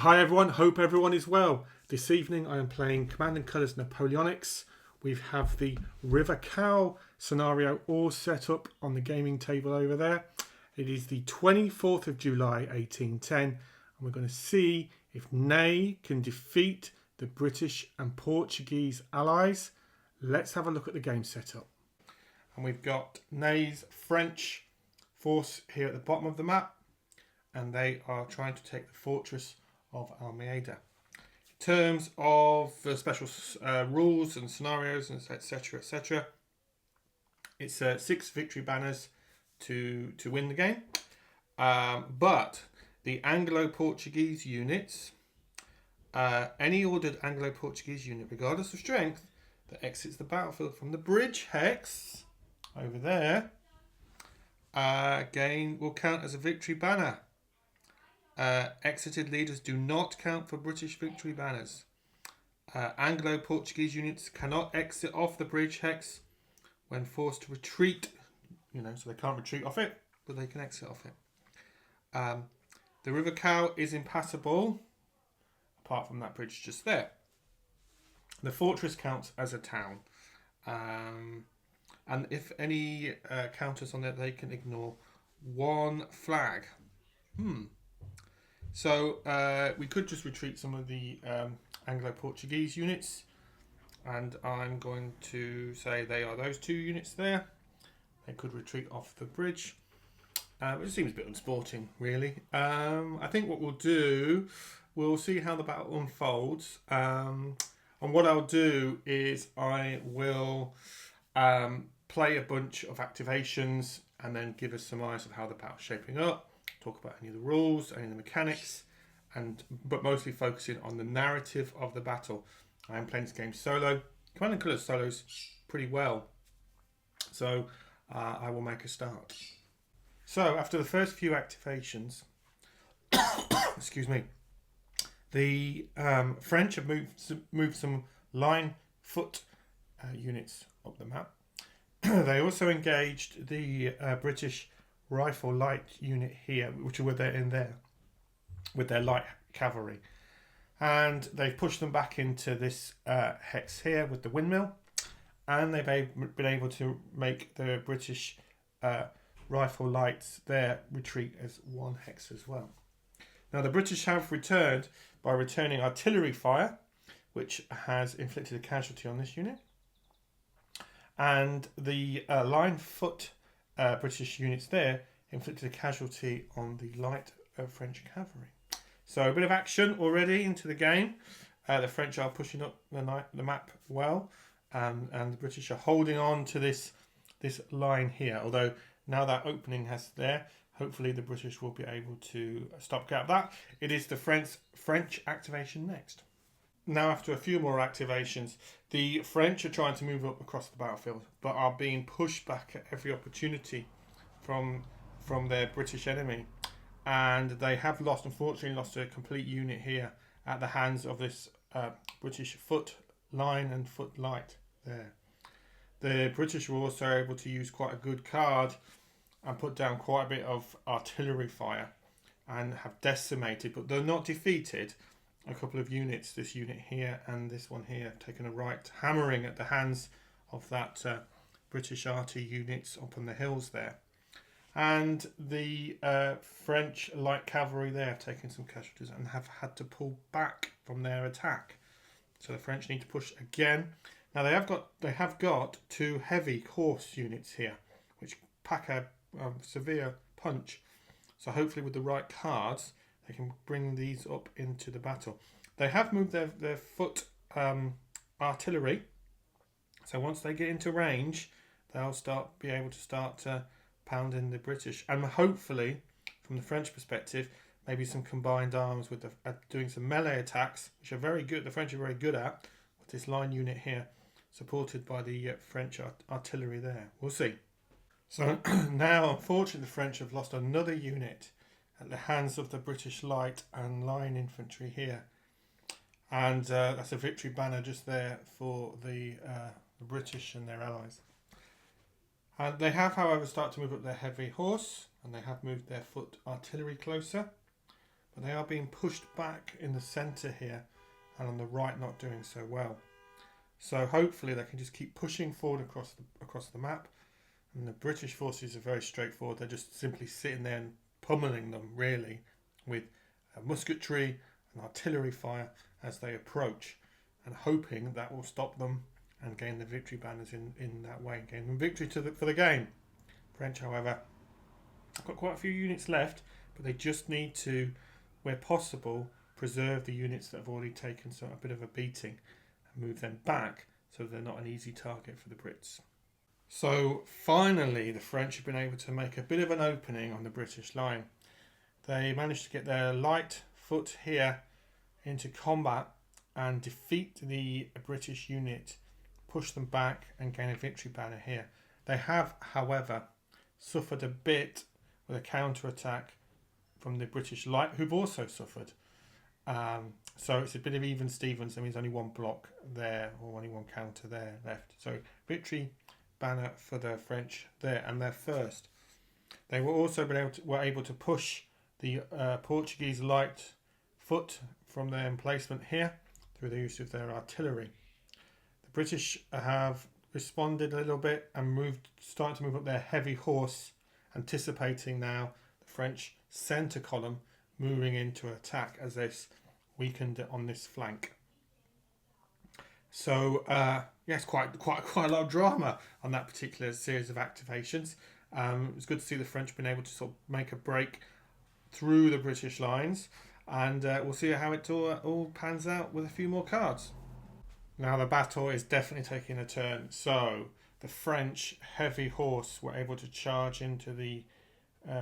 Hi everyone, hope everyone is well. This evening I am playing Command & Colours Napoleonics. We have the River Coa scenario all set up on the gaming table over there. It is the 24th of July 1810 and we're going to see if Ney can defeat the British and Portuguese allies. Let's have a look at the game setup. And we've got Ney's French force here at the bottom of the map, and they are trying to take the fortress of Almeida. In terms of the special rules and scenarios, and etc., it's 6 victory banners to win the game. But the Anglo-Portuguese units, any ordered Anglo-Portuguese unit, regardless of strength, that exits the battlefield from the bridge hex over there, will count as a victory banner. Exited leaders do not count for British victory banners. Anglo-Portuguese units cannot exit off the bridge hex when forced to retreat. So they can't retreat off it, but they can exit off it. The River Coa is impassable, apart from that bridge just there. The fortress counts as a town. And if any counters on it, they can ignore one flag. So we could just retreat some of the Anglo-Portuguese units, and I'm going to say they are those 2 units there. They could retreat off the bridge, which seems a bit unsporting, really. I think what we'll do, we'll see how the battle unfolds, and what I'll do is I will play a bunch of activations and then give us some eyes of how the battle's shaping up. Talk about any of the rules, any of the mechanics, but mostly focusing on the narrative of the battle. I am playing this game solo. Command & Colours solos pretty well, so I will make a start. So after the first few activations, excuse me, the French have moved some line foot units up the map. They also engaged the British rifle light unit here, which were there in there with their light cavalry, and they've pushed them back into this hex here with the windmill, and they've been able to make the British rifle lights there retreat as one hex as well. Now the British have returned by returning artillery fire, which has inflicted a casualty on this unit, and the line foot British units there inflicted a casualty on the light French cavalry. So a bit of action already into the game. The French are pushing up the map well, and the British are holding on to this line here. Although now that opening has there, hopefully the British will be able to stopgap that. It is the French activation next. Now, after a few more activations, the French are trying to move up across the battlefield, but are being pushed back at every opportunity from their British enemy, and they have unfortunately lost a complete unit here at the hands of this British foot line and foot light there. The British were also able to use quite a good card and put down quite a bit of artillery fire and have decimated, but they're not defeated, a couple of units. This unit here and this one here have taken a right hammering at the hands of that British arty units up on the hills there. And the French light cavalry there have taken some casualties and have had to pull back from their attack. So the French need to push again. Now they have got 2 heavy horse units here, which pack a severe punch. So hopefully with the right cards, they can bring these up into the battle. They have moved their foot artillery. So once they get into range, they'll be able to start pounding the British, and hopefully from the French perspective, maybe some combined arms with doing some melee attacks, which are very good. The French are very good at, with this line unit here, supported by the French artillery there. We'll see. So now, unfortunately, the French have lost another unit at the hands of the British light and line infantry here, and that's a victory banner just there for the British and their allies. And they have, however, started to move up their heavy horse, and they have moved their foot artillery closer. but they are being pushed back in the centre here, and on the right not doing so well. So hopefully they can just keep pushing forward across the map. And the British forces are very straightforward. They're just simply sitting there and pummeling them, really, with musketry and artillery fire as they approach, and hoping that will stop them and gain the victory banners in that way, gain them victory for the game. French, however, have got quite a few units left, but they just need to, where possible, preserve the units that have already taken a bit of a beating and move them back so they're not an easy target for the Brits. So finally, the French have been able to make a bit of an opening on the British line. They managed to get their light foot here into combat and defeat the British unit, push them back and gain a victory banner here. They have, however, suffered a bit with a counter-attack from the British light, who've also suffered. So it's a bit of even Stevens. That means only one block there, or only one counter there left. So victory banner for the French there, and they're first. They were also able to push the Portuguese light foot from their emplacement here through the use of their artillery. The British have responded a little bit and starting to move up their heavy horse, anticipating now the French centre column moving into attack as they've weakened on this flank. So yes, quite a lot of drama on that particular series of activations. It was good to see the French being able to sort of make a break through the British lines, and we'll see how it all pans out with a few more cards. Now the battle is definitely taking a turn. So the French heavy horse were able to charge into the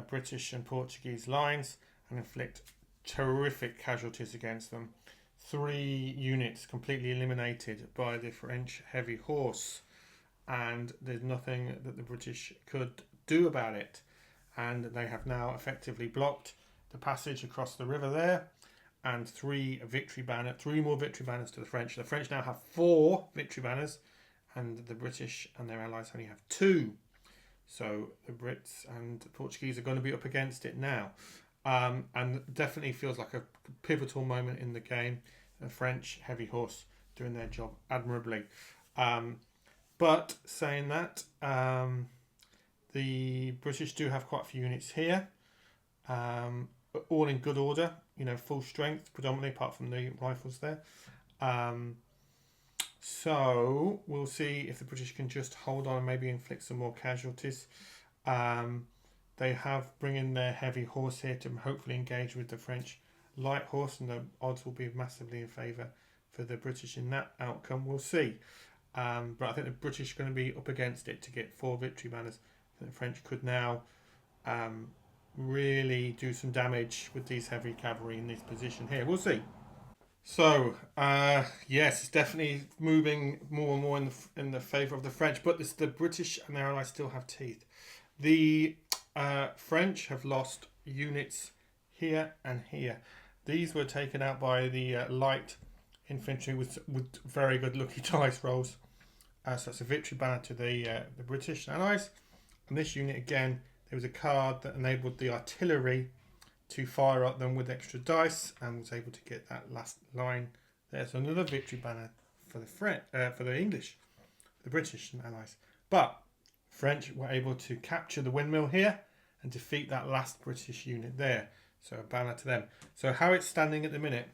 British and Portuguese lines and inflict terrific casualties against them. 3 units completely eliminated by the French heavy horse, and there's nothing that the British could do about it, and they have now effectively blocked the passage across the river there, and 3 more victory banners to the French. The French now have 4 victory banners, and the British and their allies only have 2. So the Brits and the Portuguese are going to be up against it now. And definitely feels like a pivotal moment in the game. The French heavy horse doing their job admirably. But saying that, the British do have quite a few units here, all in good order, full strength predominantly, apart from the rifles there. So we'll see if the British can just hold on and maybe inflict some more casualties. They have bring in their heavy horse here to hopefully engage with the French light horse, and the odds will be massively in favour for the British in that outcome. We'll see. But I think the British are going to be up against it to get 4 victory banners. I think the French could now really do some damage with these heavy cavalry in this position here. We'll see. So, yes, it's definitely moving more and more in the favour of the French, but the British and their allies still have teeth. The French have lost units here and here. These were taken out by the light infantry with very good lucky dice rolls. So that's a victory banner to the British allies. And this unit, again, there was a card that enabled the artillery to fire at them with extra dice, and was able to get that last line. There's another victory banner for the English, the British and allies. But French were able to capture the windmill here and defeat that last British unit there. So a banner to them. So how it's standing at the minute,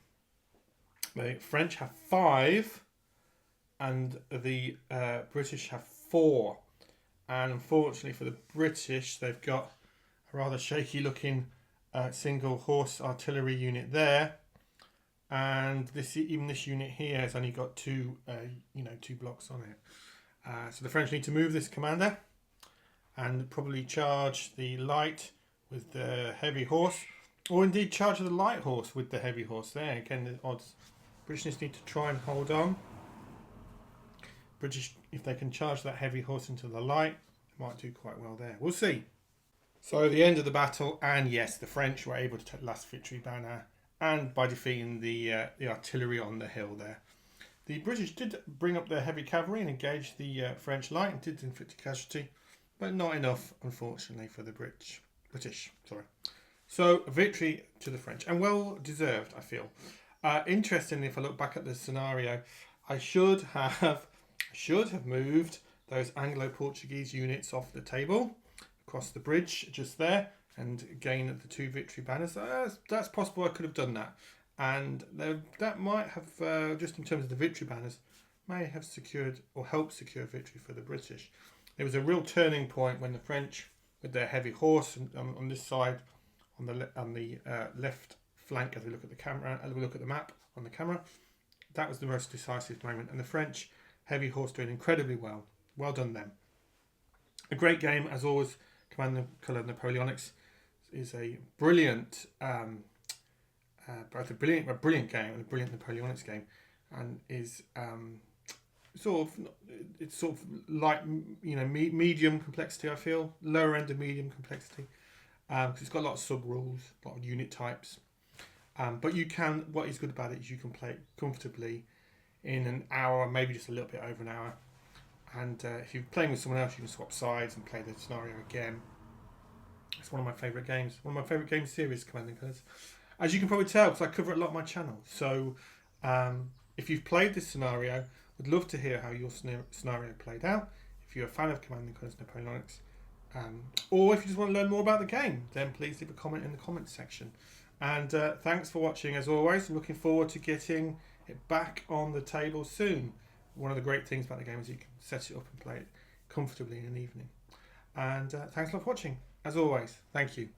the French have 5 and the British have 4. And unfortunately for the British, they've got a rather shaky looking single horse artillery unit there. And even this unit here has only got 2 blocks on it. So the French need to move this commander and probably charge the light with the heavy horse, or indeed charge the light horse with the heavy horse there. Again, the odds. British need to try and hold on. British, if they can charge that heavy horse into the light, might do quite well there. We'll see. So the end of the battle, and yes, the French were able to take the last victory banner, and by defeating the artillery on the hill there. The British did bring up their heavy cavalry and engage the French light, and did inflict a casualty, but not enough, unfortunately, for the British. So a victory to the French, and well deserved, I feel. Interestingly, if I look back at the scenario, I should have moved those Anglo-Portuguese units off the table, across the bridge just there, and gain the 2 victory banners. That's possible. I could have done that, and that might have, just in terms of the victory banners, may have secured or helped secure victory for the British. It was a real turning point when the French, with their heavy horse on this side, on the left flank, as we look at the camera, as we look at the map on the camera, that was the most decisive moment. And the French heavy horse doing incredibly well. Well done them. A great game as always. Command and Colour Napoleonics is a brilliant, both a brilliant game and a brilliant Napoleonics game, and is sort of like, you know, medium complexity. I feel lower end of medium complexity, because it's got a lot of sub rules, a lot of unit types. But you can. What is good about it is you can play it comfortably in an hour, maybe just a little bit over an hour. And if you're playing with someone else, you can swap sides and play the scenario again. It's one of my favourite games. One of my favourite game series, Command and Colours. As you can probably tell, because I cover it a lot on my channel. So if you've played this scenario, would love to hear how your scenario played out. If you're a fan of Command and Colours Napoleonics, or if you just want to learn more about the game, then please leave a comment in the comments section. And thanks for watching as always. I'm looking forward to getting it back on the table soon. One of the great things about the game is you can set it up and play it comfortably in an evening. And thanks a lot for watching. As always, thank you.